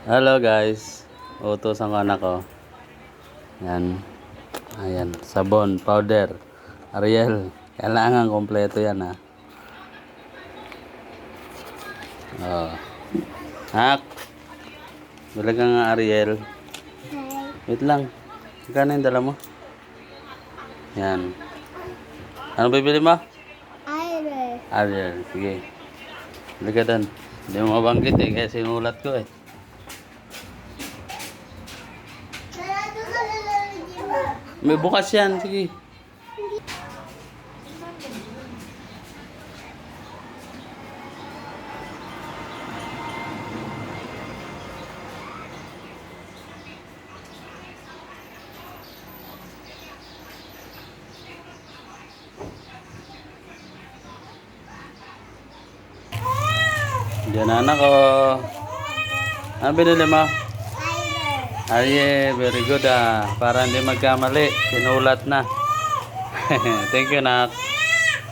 Hello guys. Utusan ko anak ko. Yan. Ayan. Sabon, powder. Ariel. Kailangan kompleto yan ha. Oh. Hak. Bili ka nga Ariel. Wait lang. Magkano yung dala mo? Yan. Ano bibili mo? Ariel. Sige. Bili ka doon. Hindi mo mabanggit eh. Kaya sinulat ko eh. May bukas yan. Sige. Diyan anak ko. Ano binili mo? Ay, very good ah. Para hindi magkamali. Sinulat na. Thank you, nak.